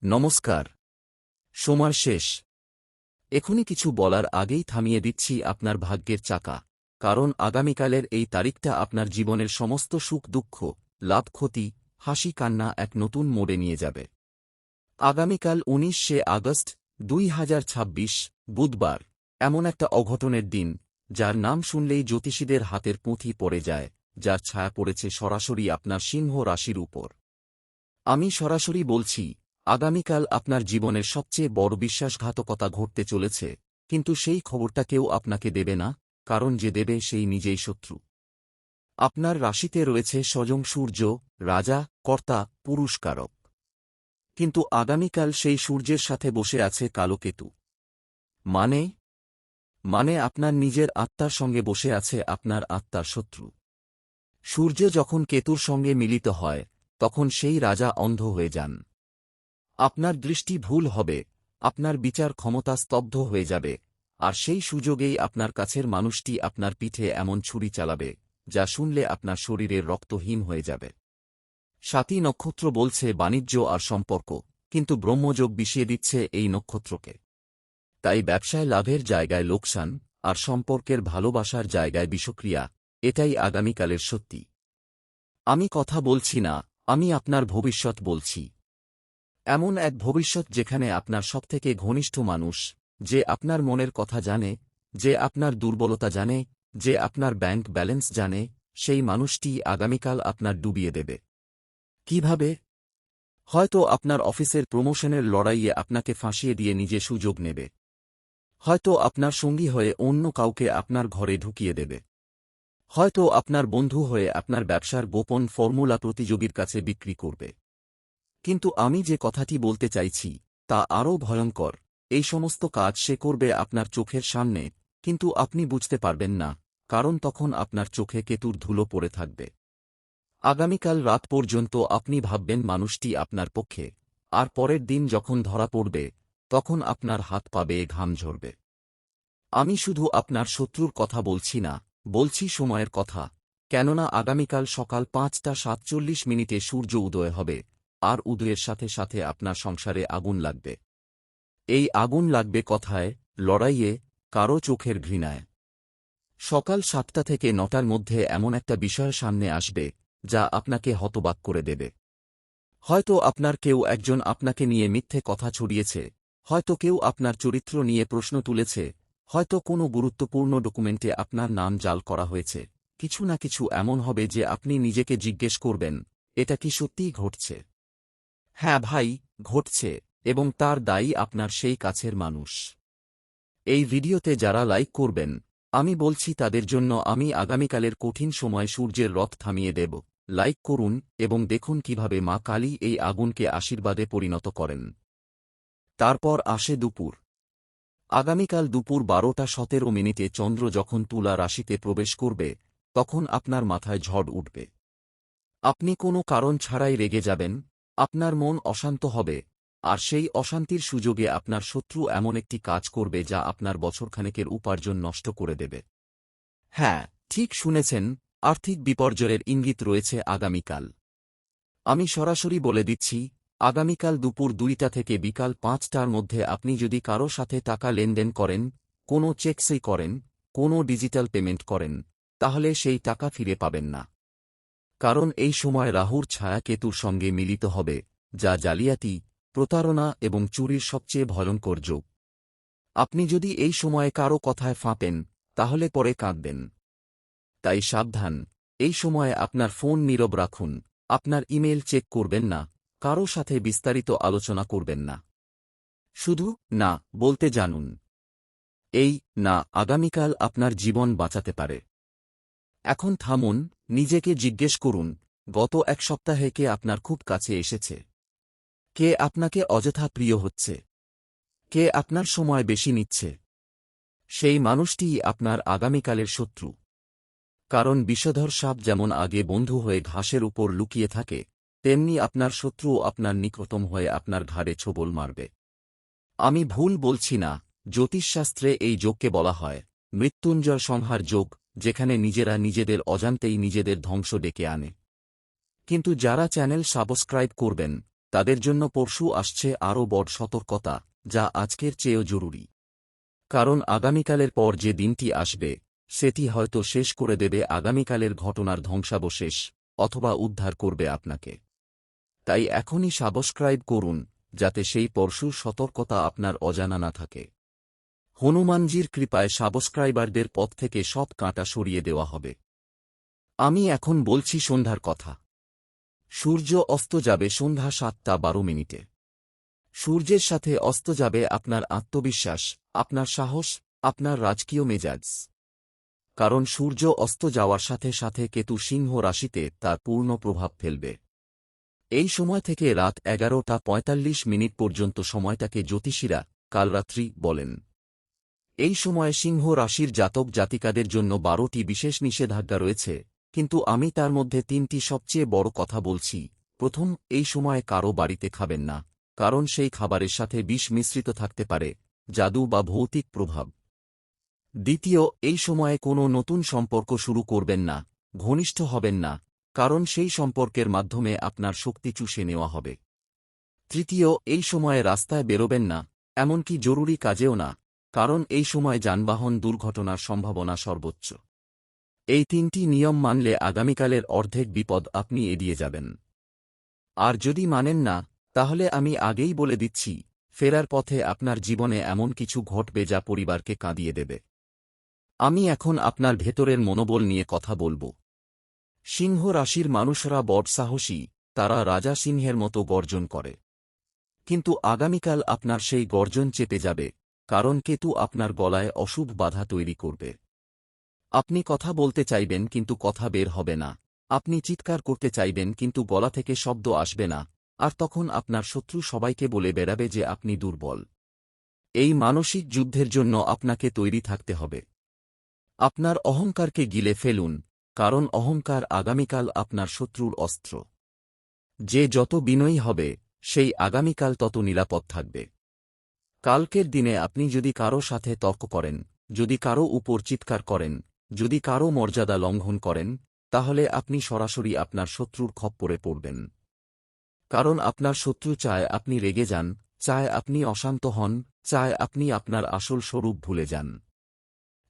নমস্কার। সময় শেষ। এখনই কিছু বলার আগেই থামিয়ে দিচ্ছি আপনার ভাগ্যের চাকা, কারণ আগামীকালের এই তারিখটা আপনার জীবনের সমস্ত সুখ দুঃখ, লাভ ক্ষতি, হাসি কান্না এক নতুন মোড়ে নিয়ে যাবে। আগামীকাল 19শে আগস্ট 2026, বুধবার, এমন একটা অঘটনের দিন, যার নাম শুনলেই জ্যোতিষীদের হাতের পুঁথি পড়ে যায়, যার ছায়া পড়েছে সরাসরি আপনার সিংহ রাশির উপর। আমি সরাসরি বলছি, আগামীকাল আপনার জীবনের সবচেয়ে বড় বিশ্বাসঘাতকতা ঘটতে চলেছে, কিন্তু সেই খবরটা কেউ আপনাকে দেবে না, কারণ যে দেবে সেই নিজেই শত্রু। আপনার রাশিতে রয়েছে স্বয়ং সূর্য, রাজা, কর্তা, পুরুষকারক। কিন্তু আগামীকাল সেই সূর্যের সাথে বসে আছে কালো কেতু। মানে মানে আপনার নিজের আত্মার সঙ্গে বসে আছে আপনার আত্মার শত্রু। সূর্য যখন কেতুর সঙ্গে মিলিত হয়, তখন সেই রাজা অন্ধ হয়ে যান। আপনার দৃষ্টি ভুল হবে, আপনার বিচার ক্ষমতা স্তব্ধ হয়ে যাবে, আর সেই সুযোগেই আপনার কাছের মানুষটি আপনার পিঠে এমন ছুরি চালাবে, যা শুনলে আপনার শরীরের রক্ত হিম হয়ে যাবে। স্বাতী নক্ষত্র বলছে বাণিজ্য আর সম্পর্ক, কিন্তু ব্রহ্মযোগ বিষিয়ে দিচ্ছে এই নক্ষত্রকে। তাই ব্যবসায় লাভের জায়গায় লোকসান, আর সম্পর্কের ভালোবাসার জায়গায় বিষক্রিয়া, এটাই আগামীকালের সত্যি। আমি কথা বলছি না, আমি আপনার ভবিষ্যৎ বলছি। এমন এক ভবিষ্যৎ যেখানে আপনার সবথেকে ঘনিষ্ঠ মানুষ, যে আপনার মনের কথা জানে, যে আপনার দুর্বলতা জানে, যে আপনার ব্যাংক ব্যালেন্স জানে, সেই মানুষটি আগামীকাল আপনার ডুবিয়ে দেবে। কিভাবে? হয়তো আপনার অফিসের প্রমোশনের লড়াইয়ে আপনাকে ফাঁসিয়ে দিয়ে নিজে সুযোগ নেবে। হয়তো আপনার সঙ্গী হয়ে অন্য কাউকে আপনার ঘরে ঢুকিয়ে দেবে। হয়তো আপনার বন্ধু হয়ে আপনার ব্যবসার গোপন ফর্মুলা প্রতিযোগীর কাছে বিক্রি করবে। কিন্তু আমি যে কথাটি বলতে চাইছি, তা আরও ভয়ঙ্কর। এই সমস্ত কাজ সে করবে আপনার চোখের সামনে, কিন্তু আপনি বুঝতে পারবেন না, কারণ তখন আপনার চোখে কেতুর ধুলো পড়ে থাকবে। আগামীকাল রাত পর্যন্ত আপনি ভাববেন মানুষটি আপনার পক্ষে, আর পরের দিন যখন ধরা পড়বে, তখন আপনার হাত পা বেয়ে ঘাম ঝরবে। আমি শুধু আপনার শত্রুর কথা বলছি না, বলছি সময়ের কথা, কেননা আগামীকাল সকাল 5টা 47 সূর্য উদয় হবে, আর উদয়ের সাথে সাথে আপনার সংসারে আগুন লাগবে। এই আগুন লাগবে কথায়, লড়াইয়ে, কারো চোখের ঘৃণায়। সকাল 7টা থেকে 9টার মধ্যে এমন একটা বিষয় সামনে আসবে, যা আপনাকে হতবাক করে দেবে। হয়তো আপনার কেউ একজন আপনাকে নিয়ে মিথ্যে কথা ছড়িয়েছে, হয়তো কেউ আপনার চরিত্র নিয়ে প্রশ্ন তুলেছে, হয়তো কোনো গুরুত্বপূর্ণ ডকুমেন্টে আপনার নাম জাল করা হয়েছে। কিছু না কিছু এমন হবে যে আপনি নিজেকে জিজ্ঞেস করবেন, এটা কি সত্যিই ঘটছে? হ্যাঁ ভাই, ঘটছে, এবং তার দায়ী আপনার সেই কাছের মানুষ। এই ভিডিওতে যারা লাইক করবেন, আমি বলছি তাদের জন্য আমি আগামীকালের কঠিন সময় সূর্যের রথ থামিয়ে দেব। লাইক করুন এবং দেখুন কিভাবে মা কালী এই আগুনকে আশীর্বাদে পরিণত করেন। তারপর আসে দুপুর। আগামীকাল দুপুর 12টা 17 চন্দ্র যখন তুলা রাশিতে প্রবেশ করবে, তখন আপনার মাথায় ঝড় উঠবে। আপনি কোনো কারণ ছাড়াই রেগে যাবেন, আপনার মন অশান্ত হবে, আর সেই অশান্তির সুযোগে আপনার শত্রু এমন একটি কাজ করবে যা আপনার বছরখানেকের উপার্জন নষ্ট করে দেবে। হ্যাঁ, ঠিক শুনেছেন, আর্থিক বিপর্যয়ের ইঙ্গিত রয়েছে আগামীকাল। আমি সরাসরি বলে দিচ্ছি, আগামীকাল দুপুর 2টা থেকে বিকাল 5টার মধ্যে আপনি যদি কারো সাথে টাকা লেনদেন করেন, কোনো চেক সই করেন, কোনো ডিজিটাল পেমেন্ট করেন, তাহলে সেই টাকা ফিরে পাবেন না। কারণ এই সময় রাহুর ছায়া কেতুর সঙ্গে মিলিত হবে, যা জালিয়াতি, প্রতারণা এবং চুরির সবচেয়ে ভয়ঙ্কর যোগ। আপনি যদি এই সময়ে কারো কথায় ফাঁপেন, তাহলে পরে কাঁদবেন। তাই সাবধান, এই সময়ে আপনার ফোন নীরব রাখুন, আপনার ইমেল চেক করবেন না, কারো সাথে বিস্তারিত আলোচনা করবেন না। শুধু না বলতে জানুন। এই না আগামীকাল আপনার জীবন বাঁচাতে পারে। এখন থামুন, নিজেকে জিজ্ঞেস করুন, গত এক সপ্তাহে কে আপনার খুব কাছে এসেছে? কে আপনাকে অযথা প্রিয় হচ্ছে? কে আপনার সময় বেশি নিচ্ছে? সেই মানুষটিই আপনার আগামীকালের শত্রু। কারণ বিষধর সাপ যেমন আগে বন্ধু হয়ে ঘাসের উপর লুকিয়ে থাকে, তেমনি আপনার শত্রুও আপনার নিকটতম হয়ে আপনার ঘাড়ে ছোবল মারবে। আমি ভুল বলছি না, জ্যোতিষশাস্ত্রে এই যোগকে বলা হয় মৃত্যুঞ্জয় সংহার যোগ, যেখানে নিজেরা নিজেদের অজান্তেই নিজেদের ধ্বংস ডেকে আনে। কিন্তু যারা চ্যানেল সাবস্ক্রাইব করবেন, তাদের জন্য পরশু আসছে আরও বড় সতর্কতা, যা আজকের চেয়েও জরুরি। কারণ আগামীকালের পর যে দিনটি আসবে, সেটি হয়তো শেষ করে দেবে আগামীকালের ঘটনার ধ্বংসাবশেষ, অথবা উদ্ধার করবে আপনাকে। তাই এখনই সাবস্ক্রাইব করুন, যাতে সেই পরশুর সতর্কতা আপনার অজানা না থাকে। হনুমানজির কৃপায় সাবস্ক্রাইবারদের পথ থেকে সব কাঁটা সরিয়ে দেওয়া হবে। আমি এখন বলছি সন্ধ্যার কথা। সূর্য অস্ত যাবে সন্ধ্যা 7:12। সূর্যের সাথে অস্ত যাবে আপনার আত্মবিশ্বাস, আপনার সাহস, আপনার রাজকীয় মেজাজ। কারণ সূর্য অস্ত যাওয়ার সাথে সাথে কেতু সিংহ রাশিতে তার পূর্ণ প্রভাব ফেলবে। এই সময় থেকে রাত 11:45 পর্যন্ত সময়টাকে জ্যোতিষীরা কালরাত্রি বলেন। এই সময়ে সিংহ রাশির জাতক জাতিকাদের জন্য 12টি বিশেষ নিষেধাজ্ঞা রয়েছে, কিন্তু আমি তার মধ্যে 3টি সবচেয়ে বড় কথা বলছি। প্রথম, এই সময়ে কারও বাড়িতে খাবেন না, কারণ সেই খাবারের সাথে বিষ মিশ্রিত থাকতে পারে, জাদু বা ভৌতিক প্রভাব। দ্বিতীয়, এই সময়ে কোনো নতুন সম্পর্ক শুরু করবেন না, ঘনিষ্ঠ হবেন না, কারণ সেই সম্পর্কের মাধ্যমে আপনার শক্তি চুষে নেওয়া হবে। তৃতীয়, এই সময়ে রাস্তায় বেরোবেন না, এমনকি জরুরি কাজেও না, কারণ এই সময় যানবাহন দুর্ঘটনার সম্ভাবনা সর্বোচ্চ। এই 3টি নিয়ম মানলে আগামীকালের অর্ধেক বিপদ আপনি এড়িয়ে যাবেন। আর যদি মানেন না, তাহলে আমি আগেই বলে দিচ্ছি, ফেরার পথে আপনার জীবনে এমন কিছু ঘটবে যা পরিবারকে কাঁদিয়ে দেবে। আমি এখন আপনার ভেতরের মনোবল নিয়ে কথা বলবো। সিংহ রাশির মানুষরা বড় সাহসী, তারা রাজা সিংহের মতো গর্জন করে। কিন্তু আগামীকাল আপনার সেই গর্জন চেপে যাবে, কারণ কেতু আপনার গলায় অশুভ বাধা তৈরি করবে। আপনি কথা বলতে চাইবেন কিন্তু কথা বের হবে না, আপনি চিৎকার করতে চাইবেন কিন্তু গলা থেকে শব্দ আসবে না, আর তখন আপনার শত্রু সবাইকে বলে বেড়াবে যে আপনি দুর্বল। এই মানসিক যুদ্ধের জন্য আপনাকে তৈরি থাকতে হবে। আপনার অহংকারকে গিলে ফেলুন, কারণ অহংকার আগামীকাল আপনার শত্রুর অস্ত্র। যে যত বিনয়ী হবে, সেই আগামীকাল তত নিরাপদ থাকবে। কালকের দিনে আপনি যদি কারো সাথে তর্ক করেন, যদি কারো উপর চিৎকার করেন, যদি কারো মর্যাদা লঙ্ঘন করেন, তাহলে আপনি সরাসরি আপনার শত্রুর খপ্পরে পড়বেন। কারণ আপনার শত্রু চায় আপনি রেগে যান, চায় আপনি অশান্ত হন, চায় আপনি আপনার আসল স্বরূপ ভুলে যান।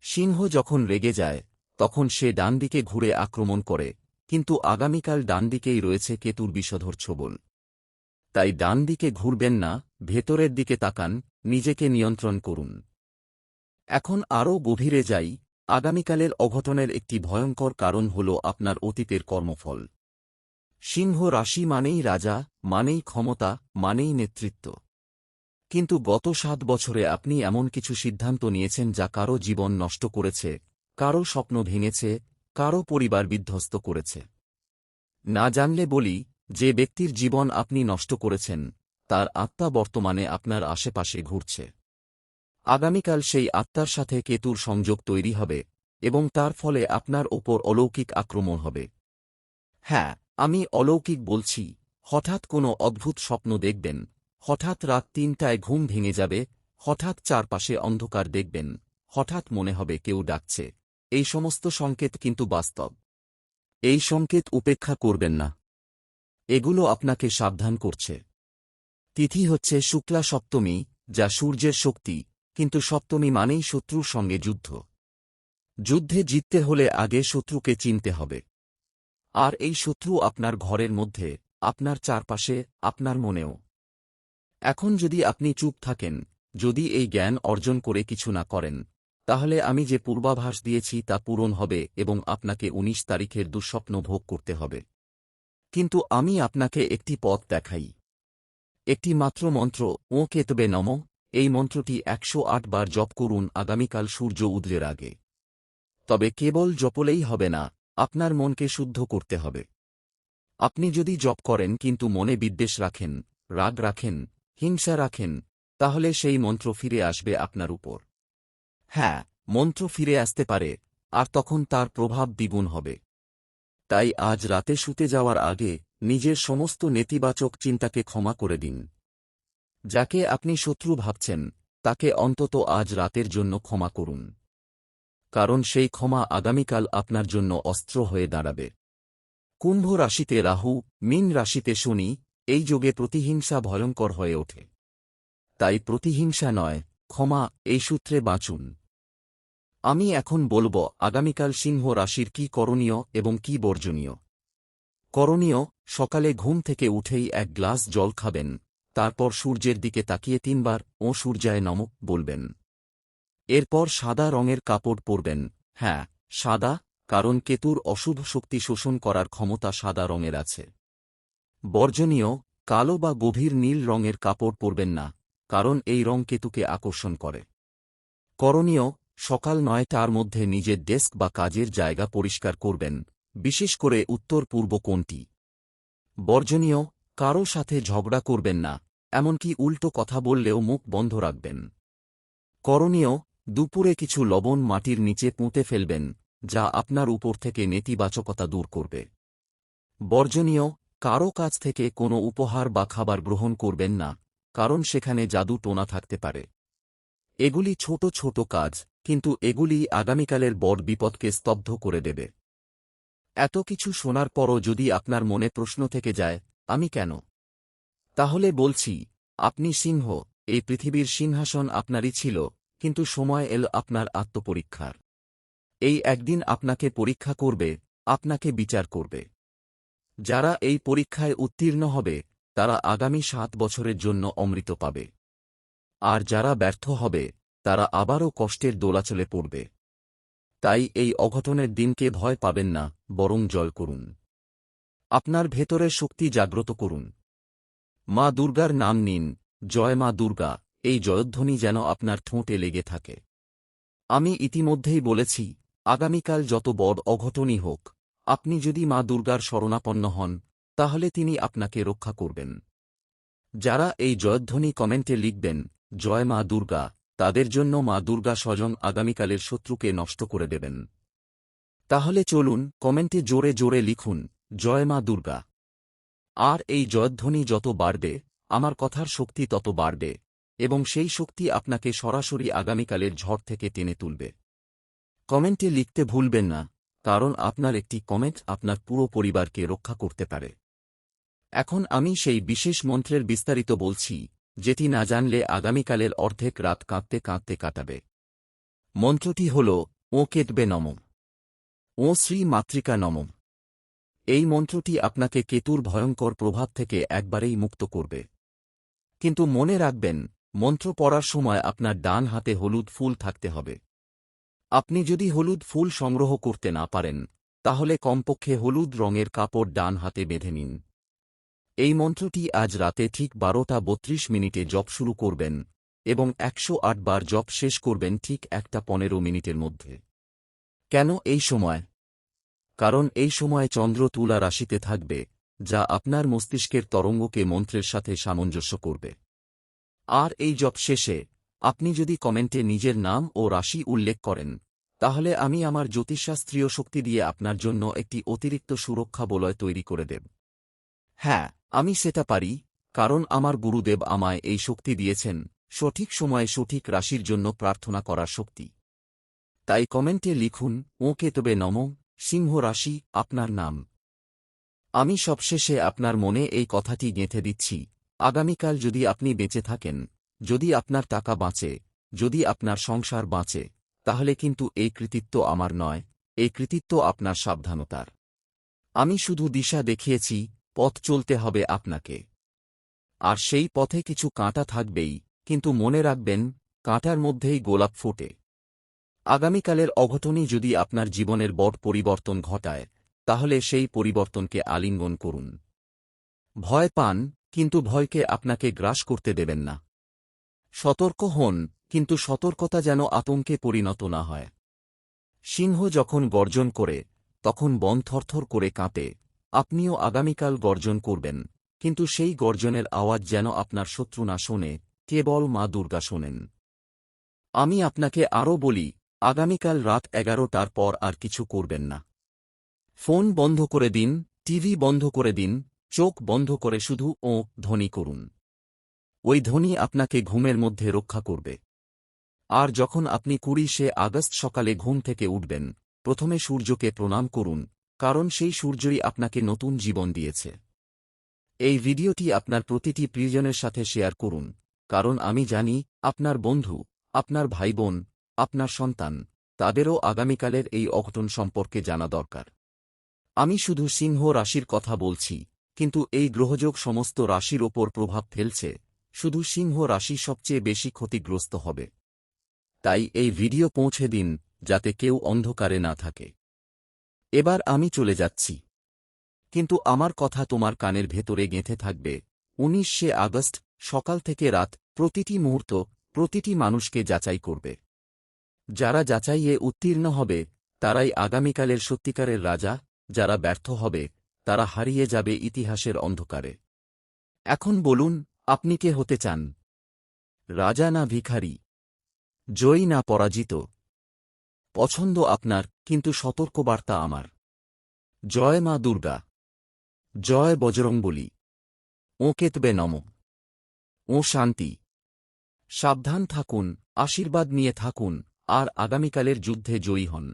সিংহ যখন রেগে যায়, তখন সে ডান দিকে ঘুরে আক্রমণ করে, কিন্তু আগামীকাল ডান দিকেই রয়েছে কেতুর বিষধর ছোবল। তাই ডান দিকে ঘুরবেন না, ভেতরের দিকে তাকান, নিজেকে নিয়ন্ত্রণ করুন। এখন আরও গভীরে যাই। আগামীকালের অঘটনের একটি ভয়ঙ্কর কারণ হল আপনার অতীতের কর্মফল। সিংহ রাশি মানেই রাজা, মানেই ক্ষমতা, মানেই নেতৃত্ব। কিন্তু গত 7 বছরে আপনি এমন কিছু সিদ্ধান্ত নিয়েছেন যা কারো জীবন নষ্ট করেছে, কারো স্বপ্ন ভেঙেছে, কারো পরিবার বিধ্বস্ত করেছে। না জানলে বলি, যে ব্যক্তির জীবন আপনি নষ্ট করেছেন, তার আত্মা বর্তমানে আপনার আশেপাশে ঘুরছে। আগামীকাল সেই আত্মার সাথে কেতুর সংযোগ তৈরি হবে, এবং তার ফলে আপনার ওপর অলৌকিক আক্রমণ হবে। হ্যাঁ, আমি অলৌকিক বলছি। হঠাৎ কোনো অদ্ভুত স্বপ্ন দেখবেন, হঠাৎ রাত 3টায় ঘুম ভেঙে যাবে, হঠাৎ চারপাশে অন্ধকার দেখবেন, হঠাৎ মনে হবে কেউ ডাকছে। এই সমস্ত সংকেত কিন্তু বাস্তব। এই সংকেত উপেক্ষা করবেন না। এগুলো আপনাকে সাবধান করছে। তিথি হচ্ছে শুক্লা সপ্তমী, যা সূর্যের শক্তি, কিন্তু সপ্তমী মানেই শত্রুর সঙ্গে যুদ্ধ। যুদ্ধে জিততে হলে আগে শত্রুকে চিনতে হবে। আর এই শত্রু আপনার ঘরের মধ্যে, আপনার চারপাশে, আপনার মনেও। এখন যদি আপনি চুপ থাকেন, যদি এই জ্ঞান অর্জন করে কিছু না করেন, তাহলে আমি যে পূর্বাভাস দিয়েছি তা পূরণ হবে এবং আপনাকে 19 তারিখের দুঃস্বপ্ন ভোগ করতে হবে। কিন্তু আমি আপনাকে একটি পথ দেখাই। একটি মাত্র মন্ত্র, ও কেতবে নমঃ, এই মন্ত্রটি 108 বার জপ করুন আগামীকাল সূর্য উদয়ের আগে। তবে কেবল জপলেই হবে না, আপনার মনকে শুদ্ধ করতে হবে। আপনি যদি জপ করেন কিন্তু মনে বিদ্বেষ রাখেন, রাগ রাখেন, হিংসা রাখেন, তাহলে সেই মন্ত্র ফিরে আসবে আপনার উপর। হ্যাঁ, মন্ত্র ফিরে আসতে পারে, আর তখন তার প্রভাব দ্বিগুণ হবে। তাই আজ রাতে শুতে যাওয়ার আগে নিজের সমস্ত নেতিবাচক চিন্তাকে ক্ষমা করে দিন। যাকে আপনি শত্রু ভাবছেন, তাকে অন্তত আজ রাতের জন্য ক্ষমা করুন। কারণ সেই ক্ষমা আগামীকাল আপনার জন্য অস্ত্র হয়ে দাঁড়াবে। কুম্ভ রাশিতে রাহু, মীন রাশিতে শনি, এই যোগে প্রতিহিংসা ভয়ঙ্কর হয়ে ওঠে। তাই প্রতিহিংসা নয়, ক্ষমা, এই সূত্রে বাঁচুন। আমি এখন বলব আগামীকাল সিংহ রাশির কি করণীয় এবং কি বর্জনীয়। করণীয়: সকালে ঘুম থেকে উঠেই 1 গ্লাস জল খাবেন, তারপর সূর্যের দিকে তাকিয়ে 3 বার ও সূর্যায় নমঃ বলবেন। এরপর সাদা রঙের কাপড় পরবেন, হ্যাঁ, সাদা, কারণ কেতুর অশুভ শক্তি শোষণ করার ক্ষমতা সাদা রঙের আছে। বর্জনীয়: কালো বা গভীর নীল রঙের কাপড় পরবেন না, কারণ এই রং কেতুকে আকর্ষণ করে। করণীয়: সকাল 9টার মধ্যে নিজের ডেস্ক বা কাজের জায়গা পরিষ্কার করবেন, বিশেষ করে উত্তর-পূর্ব কোণটি। বর্জনীয়: কারও সাথে ঝগড়া করবেন না, এমনকি উল্টো কথা বললেও মুখ বন্ধ রাখবেন। করণীয়: দুপুরে কিছু লবণ মাটির নিচে পুঁতে ফেলবেন, যা আপনার উপর থেকে নেতিবাচকতা দূর করবে। বর্জনীয়: কারও কাছ থেকে কোনো উপহার বা খাবার গ্রহণ করবেন না, কারণ সেখানে জাদু টোনা থাকতে পারে। এগুলি ছোট ছোট কাজ, কিন্তু এগুলি আগামীকালের বড় বিপদকে স্তব্ধ করে দেবে। এত কিছু শোনার পরও যদি আপনার মনে প্রশ্ন থেকে যায়, আমি কেন? তাহলে বলছি, আপনি সিংহ, এই পৃথিবীর সিংহাসন আপনারই ছিল, কিন্তু সময় এল আপনার আত্মপরীক্ষার। এই একদিন আপনাকে পরীক্ষা করবে, আপনাকে বিচার করবে। যারা এই পরীক্ষায় উত্তীর্ণ হবে, তারা আগামী 7 বছরের জন্য অমৃত পাবে। আর যারা ব্যর্থ হবে, তারা আবারও কষ্টের দোলাচলে পড়বে। তাই এই অঘটনের দিনকে ভয় পাবেন না, বরং জয় করুন। আপনার ভেতরের শক্তি জাগ্রত করুন। মা দুর্গার নাম নিন, জয় মা দুর্গা, এই জয়ধ্বনি যেন আপনার ঠোঁটে লেগে থাকে। আমি ইতিমধ্যেই বলেছি, আগামীকাল যত বড় অঘটনই হোক, আপনি যদি মা দুর্গার শরণাপন্ন হন, তাহলে তিনি আপনাকে রক্ষা করবেন। যারা এই জয়ধ্বনি কমেন্টে লিখবেন, জয় মা দুর্গা, তাদের জন্য মা দুর্গা স্বয়ং আগামীকালের শত্রুকে নষ্ট করে দেবেন। তাহলে চলুন কমেন্টে জোরে জোরে লিখুন, জয় মা দুর্গা। আর এই জয়ধ্বনি যত বাড়বে, আমার কথার শক্তি তত বাড়বে, এবং সেই শক্তি আপনাকে সরাসরি আগামীকালের ঝড় থেকে টেনে তুলবে। কমেন্টে লিখতে ভুলবেন না, কারণ আপনার একটি কমেন্ট আপনার পুরো পরিবারকে রক্ষা করতে পারে। এখন আমি সেই বিশেষ মন্ত্রের বিস্তারিত বলছি, যেটি না জানলে আগামীকালের অর্ধেক রাত কাঁদতে কাঁদতে কাটাবে। মন্ত্রটি হল ও কেতবে নমঃ। ও শ্রী মাতৃকা নমঃ। এই মন্ত্রটি আপনাকে কেতুর ভয়ঙ্কর প্রভাব থেকে একবারেই মুক্ত করবে। কিন্তু মনে রাখবেন, মন্ত্র পড়ার সময় আপনার ডান হাতে হলুদ ফুল থাকতে হবে। আপনি যদি হলুদ ফুল সংগ্রহ করতে না পারেন, তাহলে কমপক্ষে হলুদ রঙের কাপড় ডান হাতে বেঁধে নিন। এই মন্ত্রটি আজ রাতে ঠিক 12:32 জপ শুরু করবেন, এবং 108 বার জপ শেষ করবেন ঠিক 1:15 মধ্যে। কেন এই সময়? কারণ এই সময় চন্দ্র তুলা রাশিতে থাকবে, যা আপনার মস্তিষ্কের তরঙ্গকে মন্ত্রের সাথে সামঞ্জস্য করবে। আর এই জপ শেষে আপনি যদি কমেন্টে নিজের নাম ও রাশি উল্লেখ করেন, তাহলে আমি আমার জ্যোতিষশাস্ত্রীয় শক্তি দিয়ে আপনার জন্য একটি অতিরিক্ত সুরক্ষা বলয় তৈরি করে দেব। হ্যাঁ, আমি সেটা পারি, কারণ আমার গুরুদেব আমায় এই শক্তি দিয়েছেন, সঠিক সময়ে সঠিক রাশির জন্য প্রার্থনা করার শক্তি। তাই কমেন্টে লিখুন, ও কেতবে নমঃ, সিংহ রাশি, আপনার নাম। আমি সবশেষে আপনার মনে এই কথাটি গেঁথে দিচ্ছি, আগামীকাল যদি আপনি বেঁচে থাকেন, যদি আপনার টাকা বাঁচে, যদি আপনার সংসার বাঁচে, তাহলে কিন্তু এই কৃতিত্ব আমার নয়, এই কৃতিত্ব আপনার সাবধানতার। আমি শুধু দিশা দেখিয়েছি, পথ চলতে হবে আপনাকে। আর সেই পথে কিছু কাঁটা থাকবেই, কিন্তু মনে রাখবেন, কাঁটার মধ্যেই গোলাপ ফোটে। আগামীকালের অঘটনই যদি আপনার জীবনের বড় পরিবর্তন ঘটায়, তাহলে সেই পরিবর্তনকে আলিঙ্গন করুন। ভয় পান, কিন্তু ভয়কে আপনাকে গ্রাস করতে দেবেন না। সতর্ক হন, কিন্তু সতর্কতা যেন আতঙ্কে পরিণত না হয়। সিংহ যখন গর্জন করে, তখন বন থরথর করে কাঁপে। আপনিও আগামীকাল গর্জন করবেন, কিন্তু সেই গর্জনের আওয়াজ যেন আপনার শত্রু না শোনে, কেবল মা দুর্গা শোনেন। আমি আপনাকে আরও বলি, আগামীকাল রাত 11টার পর আর কিছু করবেন না। ফোন বন্ধ করে দিন, টিভি বন্ধ করে দিন, চোখ বন্ধ করে শুধু ও ধ্বনি করুন। ওই ধ্বনি আপনাকে ঘুমের মধ্যে রক্ষা করবে। আর যখন আপনি 20শে আগস্ট সকালে ঘুম থেকে উঠবেন, প্রথমে সূর্যকে প্রণাম করুন, কারণ সেই সূর্যই আপনাকে নতুন জীবন দিয়েছে। এই ভিডিওটি আপনার প্রতিটি প্রিয়জনের সাথে শেয়ার করুন, কারণ আমি জানি আপনার বন্ধু, আপনার ভাইবোন, আপনার সন্তান, তাদেরও আগামীকালের এই অঘটন সম্পর্কে জানা দরকার। আমি শুধু সিংহ রাশির কথা বলছি, কিন্তু এই গ্রহযোগ সমস্ত রাশির ওপর প্রভাব ফেলছে, শুধু সিংহ রাশি সবচেয়ে বেশি ক্ষতিগ্রস্ত হবে। তাই এই ভিডিও পৌঁছে দিন, যাতে কেউ অন্ধকারে না থাকে। এবার আমি চলে যাচ্ছি, কিন্তু আমার কথা তোমার কানের ভেতরে গেঁথে থাকবে। 19শে আগস্ট সকাল থেকে রাত, প্রতিটি মুহূর্ত, প্রতিটি মানুষকে যাচাই করবে। যারা যাচাইয়ে উত্তীর্ণ হবে তারাই আগামীকালের সত্যিকারের রাজা, যারা ব্যর্থ হবে তারা হারিয়ে যাবে ইতিহাসের অন্ধকারে। এখন বলুন, আপনি কে হতে চান? রাজা না ভিখারি? জয়ী না পরাজিত? পছন্দ আপনার, কিন্তু সতর্কবার্তা আমার। জয় মা দুর্গা, জয় বজরংবলী, ও কেতবে নম, ও শান্তি। সাবধান থাকুন, আশীর্বাদ নিয়ে থাকুন, আর আগামীকালের যুদ্ধে জয়ী হন।